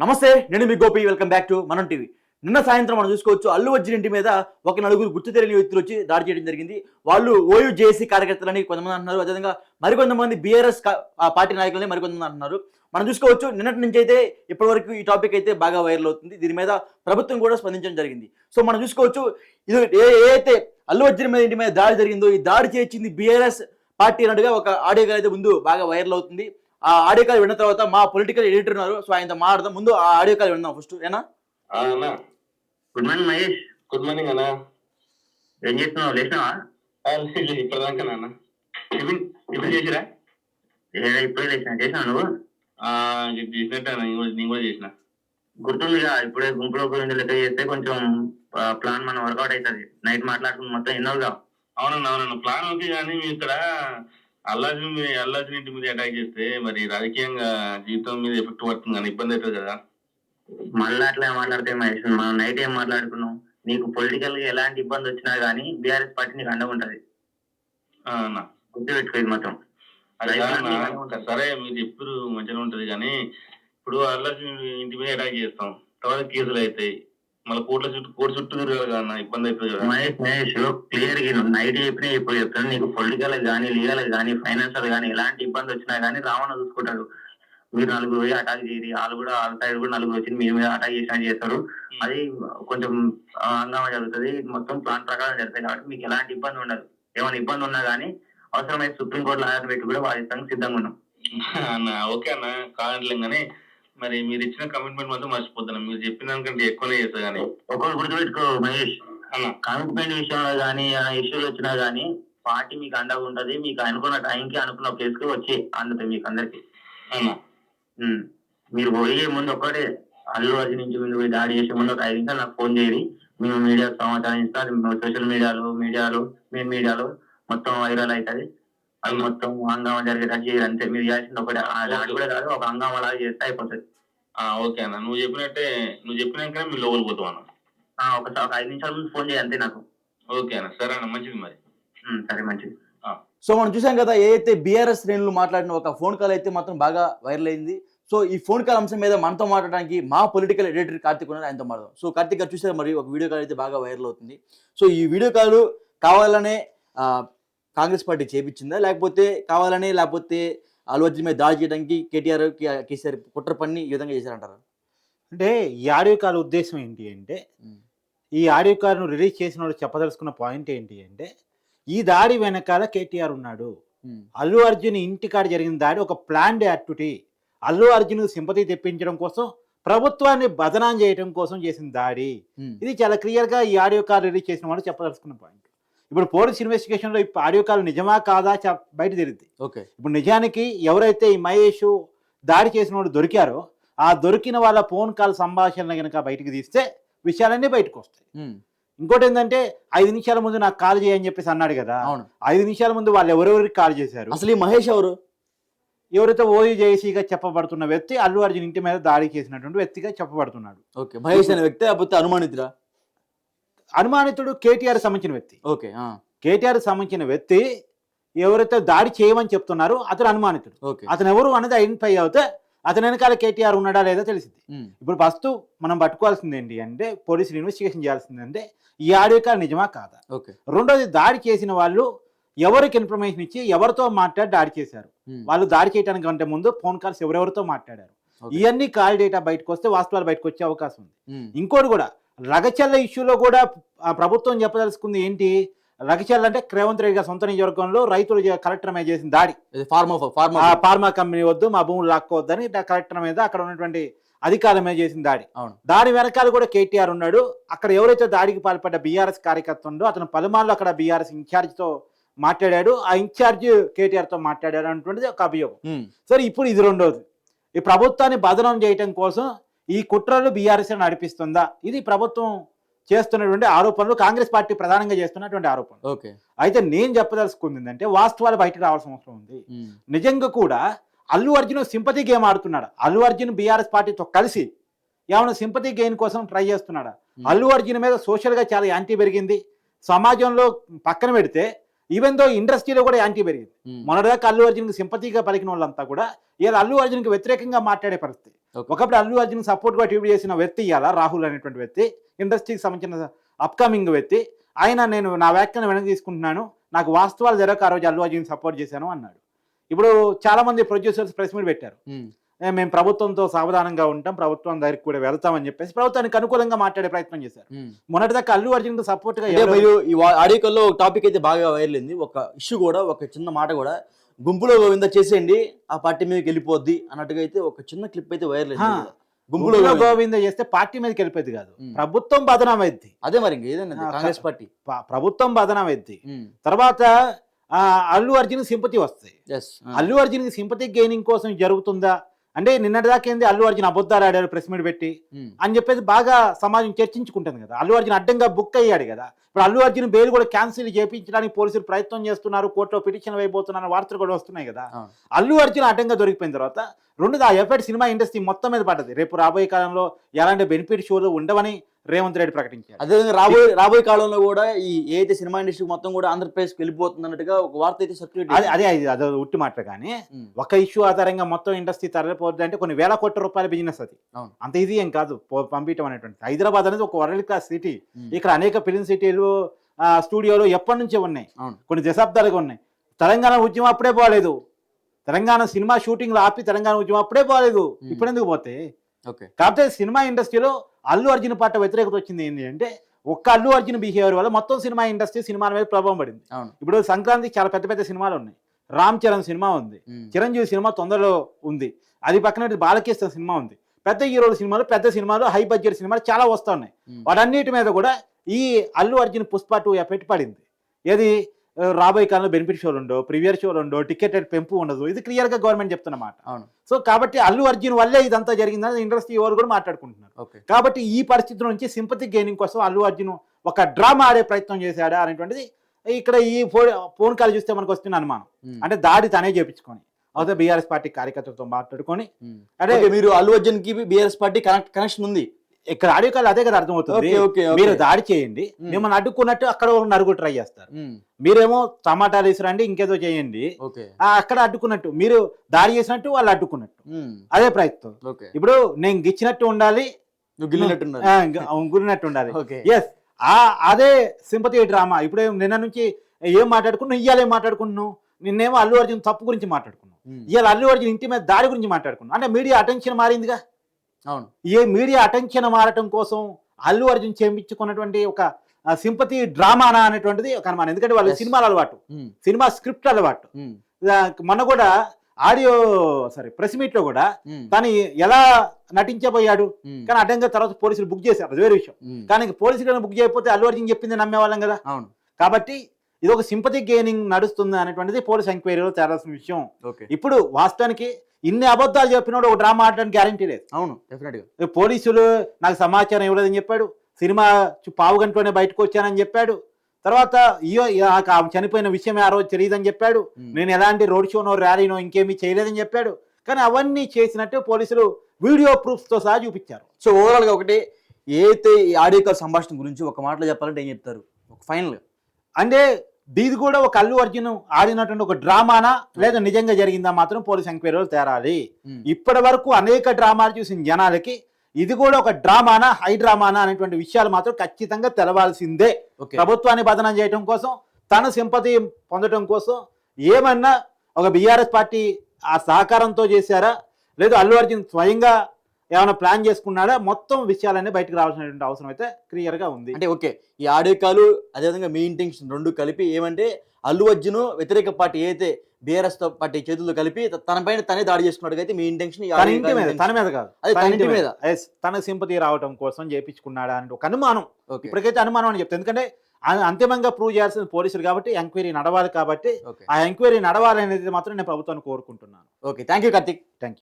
నమస్తే, నేను మీ Gopi. Welcome back to మనం టీవీ. నిన్న సాయంత్రం మనం చూసుకోవచ్చు, అల్లు అర్జున్ ఇంటి మీద ఒక నలుగురు గుర్తు తెలియని వ్యక్తులు వచ్చి దాడి చేయడం జరిగింది. వాళ్ళు ఓయూ జేఏసీ కార్యకర్తలని కొంతమంది అంటున్నారు. అదేవిధంగా మరికొంతమంది బీఆర్ఎస్ పార్టీ నాయకులని మరికొంతమంది అంటున్నారు. మనం చూసుకోవచ్చు, నిన్నటి నుంచి అయితే ఇప్పటి వరకు ఈ టాపిక్ అయితే బాగా వైరల్ అవుతుంది. దీని మీద ప్రభుత్వం కూడా స్పందించడం జరిగింది. సో మనం చూసుకోవచ్చు, ఇది ఏదైతే అల్లు అర్జున్ మీద ఇంటి మీద దాడి జరిగిందో, ఈ దాడి చేయించింది బీఆర్ఎస్ పార్టీ అన్నట్టుగా ఒక ఆడియో కాల్ అయితే ముందు బాగా వైరల్ అవుతుంది. ఆ ఆడియో కాల్ విన్న తర్వాత మా పొలిటికల్ ఎడిటర్ ఉన్నారు, సో ఆయనతో మాట్లాడదాం. ముందు ఆ ఆడియో కాల్ విందాం ఫస్ట్. ఏనా? Good morning Mahesh. Good morning అన్న. ఏం చేస్తున్నావు? లేచినావా? ఇప్పటిదాకా నాన్న టిఫిన్ టిఫిన్ చేసిరా? ఇప్పుడే చేసినావు నువ్వు? చేసినట్టు నేను కూడా చేసిన. గుర్తుందిగా, ఇప్పుడే గుంపులో గురించి లెక్క చేస్తే కొంచెం ప్లాన్ మనం వర్కౌట్ అవుతుంది. నైట్ మాట్లాడుకుని మొత్తం ఎన్నోగా. అవునన్న ప్లాన్ ఓకే, కానీ మీ ఇక్కడ అల్లాజున్ ఇంటి మీద అటాక్ చేస్తే మరి రాజకీయంగా జీవితం మీద ఎఫెక్ట్ పడుతుంది కానీ ఇబ్బంది అవుతుంది కదా. మళ్ళీ అట్లా మాట్లాడితే మహేష్, మనం నైట్ ఏం మాట్లాడుకున్నాం? నీకు పొలిటికల్ గా ఎలాంటి ఇబ్బంది వచ్చినా గానీ బీఆర్ఎస్ పార్టీ నీకు అండగా ఉంటది. గుర్తు పెట్టుకోదు మొత్తం. సరే, మీరు చెప్పారు మంచిగా ఉంటది, కానీ ఇప్పుడు అల్లాజున్ ఇంటి మీద అటాక్ చేస్తాం, తర్వాత కేసులు అవుతాయి, మళ్ళీ కోర్టు చుట్టూ తిరగాలి కదా, ఇబ్బంది అవుతుంది కదా. మహేష్ క్లియర్ గా నైట్ చెప్పినా ఇప్పుడు చెప్తాను. నీకు పొలిటికల్ గానీ, లీగల్ గానీ, ఫైనాన్షియల్ గానీ ఎలాంటి ఇబ్బంది వచ్చినా గానీ రావణ చూసుకుంటాడు. మీరు నలుగురు పోయి అటాక్ చేయరు, వాళ్ళు కూడా వాళ్ళ సైడ్ కూడా నలుగురు వచ్చి మీ మీద అటాక్ చేసినట్టు చేస్తారు. అది కొంచెం హంగామా జరుగుతుంది. మొత్తం ప్లాన్ ప్రకారం జరుగుతుంది కాబట్టి మీకు ఎలాంటి ఇబ్బంది ఉండదు. ఏమైనా ఇబ్బంది ఉన్నా గానీ అవసరమైతే సుప్రీంకోర్టు లాయర్ పెట్టి కూడా వాదిస్తానికి సిద్ధంగా ఉన్నాం. ఓకే అన్న, కాదంటలేం కానీ మరి మీరు ఇచ్చిన కమిట్మెంట్ మాత్రం మర్చిపోతాను. మీరు చెప్పిన దానికంటే ఎక్కువనే చేస్తా. కానీ ఒకరు గుర్తుపెట్టుకో మహేష్, కమిట్మెంట్ విషయంలో గానీ ఇష్యూలు వచ్చినా గానీ పార్టీ మీకు అండగా ఉంటది. మీకు అనుకున్న టైంకి అనుకున్న ప్లేస్ కి వచ్చి అందుతుంది మీకు అందరికి. మీరు పోయే ముందు ఒక్కటే, అల్లు అర్జున్ నుంచి ముందు పోయి దాడి చేసే ముందు ఒక 5 నిమిషాలు నాకు ఫోన్ చేయండి. మేము మీడియాకు సమాచారం ఇస్తాం. సోషల్ మీడియాలో మొత్తం వైరల్ అవుతుంది. అది మొత్తం హంగామా జరిగేటట్టు చేయరు. అంతే మీరు చేయాల్సింది ఒకటే. దాడి కూడా కాదు, ఒక హంగామా లాగా చేస్తే అయిపోతుంది. ఓకే అన్న, నువ్వు చెప్పినాక మీరు లోపలికి పోతాం అన్న. ఒక 5 నిమిషాల ముందు ఫోన్ చేయి అంతే నాకు. ఓకే అన్న, సరే అన్న, మంచిది మరి. సరే, మంచిది. సో మనం చూసాం కదా, ఏదైతే బీఆర్ఎస్ శ్రేణులు మాట్లాడిన ఒక ఫోన్ కాల్ అయితే మాత్రం బాగా వైరల్ అయింది. సో ఈ ఫోన్ కాల్ అంశం మీద మనతో మాట్లాడడానికి మా పొలిటికల్ ఎడిటర్ కార్తిక్ ఉన్నారు, ఆయనతో మాట్లాడదాం. సో కార్తిక్ గారు చూసారు, మరి ఒక వీడియో కాల్ అయితే బాగా వైరల్ అవుతుంది. సో ఈ వీడియో కాల్ కావాలనే కాంగ్రెస్ పార్టీ చేపించిందా, లేకపోతే అల్లు అర్జున్ మీద దాడి చేయడానికి కేసీఆర్ కుట్ర పన్ని ఈ విధంగా చేశారంటారా? అంటే ఈ ఆడియో కాల్ ఉద్దేశం ఏంటి అంటే, ఈ ఆడియో కాల్ను రిలీజ్ చేసిన వాళ్ళు చెప్పదలుచుకున్న పాయింట్ ఏంటి అంటే, ఈ దాడి వెనకాల కేటీఆర్ ఉన్నాడు. అల్లు అర్జున్ ఇంటికాడ జరిగిన దాడి ఒక planned activity. Allu Arjun sympathy తెప్పించడం కోసం, ప్రభుత్వాన్ని బదనాం చేయడం కోసం చేసిన దాడి. ఇది చాలా క్లియర్ గా ఈ ఆడియో కాల్ రిలీజ్ చేసిన వాళ్ళు చెప్పదలుచుకున్న పాయింట్. ఇప్పుడు పోలీస్ ఇన్వెస్టిగేషన్ లో ఇప్పుడు ఆడియో కాల్ నిజమా కాదా బయట తెలియదు. ఓకే, ఇప్పుడు నిజానికి ఎవరైతే ఈ మహేష్ దాడి చేసిన వాళ్ళు దొరికారో, ఆ దొరికిన వాళ్ళ ఫోన్ కాల్ సంభాషణ కనుక బయటకు తీస్తే విషయాలన్నీ బయటకు వస్తాయి. ఇంకోటి ఏంటంటే, 5 నిమిషాల ముందు నాకు కాల్ చేయని చెప్పేసి అన్నాడు కదా. 5 నిమిషాల ముందు వాళ్ళు ఎవరెవరికి కాల్ చేశారు? అసలు ఈ మహేష్ ఎవరైతే ఓయూ జేఏసీగా చెప్పబడుతున్న వ్యక్తి అల్లు అర్జున్ ఇంటి మీద దాడి చేసినటువంటి వ్యక్తిగా చెప్పబడుతున్నాడు. ఓకే, మహేష్ అనే వ్యక్తి లేకపోతే అనుమానితుడు కేటీఆర్ సంబంధించిన వ్యక్తి. ఓకే, కేటీఆర్ సంబంధించిన వ్యక్తి ఎవరైతే దాడి చేయమని చెప్తున్నారో అతను అనుమానితుడు. అతను ఎవరు అనేది ఐడెంటిఫై అవుతే అతని వెనకాల కేటీఆర్ ఉన్నాడా లేదా తెలిసింది. ఇప్పుడు ఫస్ట్ మనం పట్టుకోవాల్సింది ఏంటి అంటే, పోలీసులు ఇన్వెస్టిగేషన్ చేయాల్సింది అంటే ఈ ఆడియో కాల్ నిజమా కాదా. రెండోది, దాడి చేసిన వాళ్ళు ఎవరికి ఇన్ఫర్మేషన్ ఇచ్చి ఎవరితో మాట్లాడి దాడి చేశారు, వాళ్ళు దాడి చేయడానికి కంటే ముందు ఫోన్ కాల్స్ ఎవరెవరితో మాట్లాడారు, ఇవన్నీ కాల్ డేటా బయటకు వస్తే వాస్తవాలు బయటకు వచ్చే అవకాశం ఉంది. ఇంకోటి కూడా, రగచల్ల ఇష్యూలో కూడా ప్రభుత్వం చెప్పదలుచుకుంది ఏంటి, రగచల్ల అంటే రేవంత్ రెడ్డి గారి సొంత నియోజకవర్గంలో రైతులు కలెక్టర్ మీద చేసిన దాడి. ఫార్మా కంపెనీ వద్దు, మా భూములు లాక్కోవద్దని కలెక్టర్ మీద అక్కడ ఉన్నటువంటి అధికారుల మీద చేసిన దాడి. దాని వెనకాల కూడా కేటీఆర్ ఉన్నాడు. అక్కడ ఎవరైతే దాడికి పాల్పడ్డ బీఆర్ఎస్ కార్యకర్త ఉందో అతను పలుమార్లు అక్కడ బీఆర్ఎస్ ఇన్ఛార్జ్తో మాట్లాడాడు, ఆ ఇన్ఛార్జ్ కేటీఆర్తో మాట్లాడాడు అన్నటువంటిది ఒక అభియోగం. సరే, ఇప్పుడు ఇది రెండోది, ఈ ప్రభుత్వాన్ని బదనం చేయటం కోసం ఈ కుట్రలు బీఆర్ఎస్ నడిపిస్తుందా, ఇది ప్రభుత్వం చేస్తున్నటువంటి ఆరోపణలు, కాంగ్రెస్ పార్టీ ప్రధానంగా చేస్తున్నటువంటి ఆరోపణలు. అయితే నేను చెప్పదలుచుకుంది ఏంటంటే, వాస్తవాలు బయటకు రావాల్సిన అవసరం ఉంది. నిజంగా కూడా అల్లు అర్జున్ సింపతి గేమ్ ఆడుతున్నాడు. అల్లు అర్జున్ బీఆర్ఎస్ పార్టీతో కలిసి ఏమైనా సింపతి గెయిన్ కోసం ట్రై చేస్తున్నాడా? అల్లు అర్జున్ మీద సోషల్గా చాలా యాంటీ పెరిగింది. సమాజంలో పక్కన పెడితే ఈవెన్ దో ఇండస్ట్రీలో కూడా యాంటీ పెరిగింది. మొన్నటిదాకా అల్లు అర్జున్కి సింపతిగా పలికిన వాళ్ళంతా కూడా ఇలా అల్లు అర్జున్కి వ్యతిరేకంగా మాట్లాడే పరిస్థితి. ఒకప్పుడు అల్లు అర్జున్ సపోర్ట్గా ట్వీట్ చేసిన వ్యక్తి ఇవాళ రాహుల్ అనేటువంటి వ్యక్తి, ఇండస్ట్రీకి సంబంధించిన అప్కమింగ్ వ్యక్తి, ఆయన నేను నా వ్యాఖ్యను వెనక్కి తీసుకుంటున్నాను, నాకు వాస్తవాలు జరగక ఆ రోజు అల్లు అర్జున్ సపోర్ట్ చేశాను అన్నాడు. ఇప్పుడు చాలా మంది ప్రొడ్యూసర్స్ ప్రెస్ మీట్ పెట్టారు, మేము ప్రభుత్వంతో సావధానంగా ఉంటాం, ప్రభుత్వం దగ్గరికి కూడా వెళ్తామని చెప్పేసి ప్రభుత్వానికి అనుకూలంగా మాట్లాడే ప్రయత్నం చేశారు. మొన్నటిదాకా అల్లు అర్జున్ సపోర్ట్ గా ఈ ఆడియోలో టాపిక్ అయితే బాగా వైరల్ అయింది. ఒక ఇష్యూ కూడా, ఒక చిన్న మాట కూడా, గుంపులో గోవింద చేసేయండి ఆ పార్టీ మీదకి వెళ్ళిపోద్ది అన్నట్టుగా అయితే ఒక చిన్న క్లిప్ అయితే వైరల్ అయింది. గుంపులో గోవింద చేస్తే పార్టీ మీదకి వెళ్ళిపోయింది కాదు, ప్రభుత్వం బదనామైద్ది. అదే మరి ఏదైనా కాంగ్రెస్ పార్టీ ప్రభుత్వం బదనామైద్ది. తర్వాత అల్లు అర్జున్ సింపతి వస్తాయి. అల్లు అర్జున్ కి సింపతి గెయినింగ్ కోసం జరుగుతుందా అంటే, నిన్నటిదాకా ఏంది అల్లు అర్జున్ అబద్ధాలు ఆడారు ప్రెస్ మీట్ పెట్టి అని చెప్పేసి బాగా సమాజం చర్చించుకుంటుంది కదా. అల్లు అర్జున్ అడ్డంగా బుక్ అయ్యాడు కదా. ఇప్పుడు అల్లు అర్జున్ బెయిల్ కూడా క్యాన్సిల్ చేయించడానికి పోలీసులు ప్రయత్నం చేస్తున్నారు, కోర్టులో పిటిషన్ వేయబోతున్నారు వార్తలు కూడా వస్తున్నాయి కదా. అల్లు అర్జున్ అడ్డంగా దొరికిపోయిన తర్వాత రెండుది ఆ ఎఫెక్ట్ సినిమా ఇండస్ట్రీ మొత్తం మీద పడ్డది. రేపు రాబోయే కాలంలో ఎలాంటి బెనిఫిట్ షోలు ఉండవని రేవంత్ రెడ్డి ప్రకటించారు. అదేవిధంగా రాబోయే కాలంలో కూడా ఈ ఏదైతే సినిమా ఇండస్ట్రీ మొత్తం కూడా ఆంధ్రప్రదేశ్కి వెళ్ళిపోతుంది అన్నట్టుగా ఒక వార్త అయితే సర్క్యులేట్. అదే ఉట్టి మాట. కానీ ఒక ఇష్యూ ఆధారంగా మొత్తం ఇండస్ట్రీ తరలిపోతుంది అంటే కొన్ని వేల కోట్ల రూపాయల బిజినెస్ అది. అంత ఈజీ ఏం కాదు పంపించడం అనేటువంటి. హైదరాబాద్ అనేది ఒక వరల్డ్ క్లాస్ సిటీ. ఇక్కడ అనేక ఫిలిం సిటీలు స్టూడియోలు ఎప్పటి నుంచే ఉన్నాయి, కొన్ని దశాబ్దాలుగా ఉన్నాయి. తెలంగాణ ఉద్యమం అప్పుడే పోలేదు, తెలంగాణ సినిమా షూటింగ్లు ఆపి తెలంగాణ ఉద్యమం అప్పుడే పోలేదు, ఇప్పుడు ఎందుకు పోతే. కాకపోతే సినిమా ఇండస్ట్రీలో అల్లు అర్జున్ పట్ల వ్యతిరేకత వచ్చింది ఏంటి అంటే, ఒక్క అల్లు అర్జున్ బిహేవియర్ వల్ల మొత్తం సినిమా ఇండస్ట్రీ సినిమాల మీద ప్రభావం పడింది. ఇప్పుడు సంక్రాంతికి చాలా పెద్ద పెద్ద సినిమాలు ఉన్నాయి. రామ్ చరణ్ సినిమా ఉంది, చిరంజీవి సినిమా తొందరలో ఉంది, అది పక్కన బాలకృష్ణ సినిమా ఉంది. పెద్ద హీరోల సినిమాలు, పెద్ద సినిమాలు, హై బడ్జెట్ సినిమాలు చాలా వస్తూ ఉన్నాయి. వాటన్నిటి మీద కూడా ఈ అల్లు అర్జున్ పుష్ప 2 ఎఫెక్ట్ పడింది. ఏది రాబోయే కాలంలో బెనిఫిట్ షోలు ఉండో, ప్రీమియర్ షోలు ఉండో, టికెట్ పెంపు ఉండదు. ఇది క్లియర్ గా గవర్నమెంట్ చెప్తున్నమాట. సో కాబట్టి అల్లు అర్జున్ వల్లే ఇదంతా జరిగిందని ఇండస్ట్రీ ఎవరు కూడా మాట్లాడుకుంటున్నారు. కాబట్టి ఈ పరిస్థితి నుంచి సింపతి గెయినింగ్ కోసం అల్లు అర్జున్ ఒక డ్రామా ఆడే ప్రయత్నం చేశాడా అనేటువంటిది ఇక్కడ ఈ ఫోన్ కాల్ చూస్తే మనకు వస్తున్న అనుమానం. అంటే దాడి తనే చేపించుకొని అవుతే బీఆర్ఎస్ పార్టీ కార్యకర్తలతో మాట్లాడుకొని, అంటే మీరు అల్లు అర్జున్ కి బీఆర్ఎస్ పార్టీ కనెక్షన్ ఉంది. ఇక్కడ ఆడియో కాల్ అదే కదా అర్థమవుతుంది. మీరు దాడి చేయండి, మిమ్మల్ని అడ్డుకున్నట్టు అక్కడ నలుగురు ట్రై చేస్తారు. మీరేమో టమాటాలు వేసిరండి, ఇంకేదో చేయండి, అక్కడ అడ్డుకున్నట్టు, మీరు దాడి చేసినట్టు వాళ్ళు అడ్డుకున్నట్టు, అదే ప్రయత్నం. ఇప్పుడు నేను గిచ్చినట్టు ఉండాలి, గురినట్టు ఉండాలి. ఎస్, అదే సింపతి డ్రామా. ఇప్పుడు నిన్న నుంచి ఏం మాట్లాడుకున్నావు, ఇవాళ ఏం మాట్లాడుకున్నావు, నిన్నేమో అల్లు అర్జున్ తప్పు గురించి మాట్లాడుకున్నావు, ఇవాళ అల్లు అర్జున్ ఇంటి మీద దాడి గురించి మాట్లాడుకున్నావు. అంటే మీడియా అటెన్షన్ మారిందిగా. అవును, ఏ మీడియా అటెన్షన్ మారటం కోసం అల్లు అర్జున్ చేయించుకున్నటువంటి ఒక సింపతి డ్రామానా అనేటువంటిది ఒక అనుమానం. ఎందుకంటే వాళ్ళు సినిమాలు అలవాటు, సినిమా స్క్రిప్ట్ అలవాటు. మొన్న కూడా ప్రెస్ మీట్ లో కూడా తను ఎలా నటించబోయాడు, కానీ అడ్డంగా తర్వాత పోలీసులు బుక్ చేశారు, అది వేరే విషయం. కానీ పోలీసులు బుక్ చేయకపోతే అల్లు అర్జున్ చెప్పింది నమ్మేవాళ్ళం కదా. అవును, కాబట్టి ఇది ఒక సింపతి గెయినింగ్ నడుస్తుంది అనేటువంటిది పోలీస్ ఎంక్వైరీలో తేలాల్సిన విషయం. ఇప్పుడు వాస్తవానికి ఇన్ని అబద్ధాలు చెప్పినోడు ఒక డ్రామా ఆడడానికి గ్యారంటీ లేదు. అవును, డెఫినెట్ గా. పోలీసులు నాకు సమాచారం ఇవ్వలేదని చెప్పాడు, సినిమా పావు గంటలోనే బయటకు వచ్చానని చెప్పాడు, తర్వాత చనిపోయిన విషయమే ఆ రోజు తెలియదని చెప్పాడు, నేను ఎలాంటి రోడ్ షోనో ర్యాలీనో ఇంకేమీ చేయలేదని చెప్పాడు. కానీ అవన్నీ చేసినట్టు పోలీసులు వీడియో ప్రూఫ్స్ తో సహా చూపించారు. సో ఓవరాల్ గా ఒకటి, ఏదైతే ఈ ఆడియో కాల్ సంభాషణ గురించి ఒక మాటలో చెప్పాలంటే ఏం చెప్తారు ఫైనల్ గా? అంటే ఇది కూడా ఒక అల్లు అర్జున్ ఆడినటువంటి ఒక డ్రామానా లేదా నిజంగా జరిగిందా మాత్రం పోలీస్ ఎంక్వైరీలు తేరాలి. ఇప్పటి వరకు అనేక డ్రామాలు చూసిన జనాలకి ఇది కూడా ఒక డ్రామానా, హై డ్రామానా అనేటువంటి విషయాలు మాత్రం ఖచ్చితంగా తెలవాల్సిందే. ప్రభుత్వాన్ని బదనం చేయడం కోసం, తన సింపతి పొందడం కోసం ఏమన్నా ఒక బీఆర్ఎస్ పార్టీ ఆ సహకారంతో చేశారా, లేదు అల్లు అర్జున్ స్వయంగా ఏమైనా ప్లాన్ చేసుకున్నాడా, మొత్తం విషయాలన్నీ బయటకు రావాల్సినటువంటి అవసరం అయితే క్లియర్ గా ఉంది. అంటే ఓకే, ఈ ఆడియో కాల్ అదేవిధంగా మీ ఇంటెన్షన్ రెండు కలిపి ఏమంటే అల్లు అర్జున్ వ్యతిరేక పార్టీ ఏదైతే బీఆర్ఎస్ పార్టీ చేతుల్లో కలిపి తన పైన తనే దాడి చేసుకున్నట్టుగా అయితే మీ ఇంటెన్షన్. తన మీద కాదు, ఇంటి మీద తన సింపతి రావడం కోసం చేయించుకున్నాడా అంటే ఒక అనుమానం. ఇప్పటికైతే అనుమానం అని చెప్తాను, ఎందుకంటే అంతిమంగా ప్రూవ్ చేయాల్సిన పోలీసులు కాబట్టి ఎంక్వైరీ నడవాలి. కాబట్టి ఆ ఎంక్వైరీ నడవాలి అనేది మాత్రం నేను ప్రభుత్వాన్ని కోరుకుంటున్నాను. Okay, thank you Karthik. Thank you.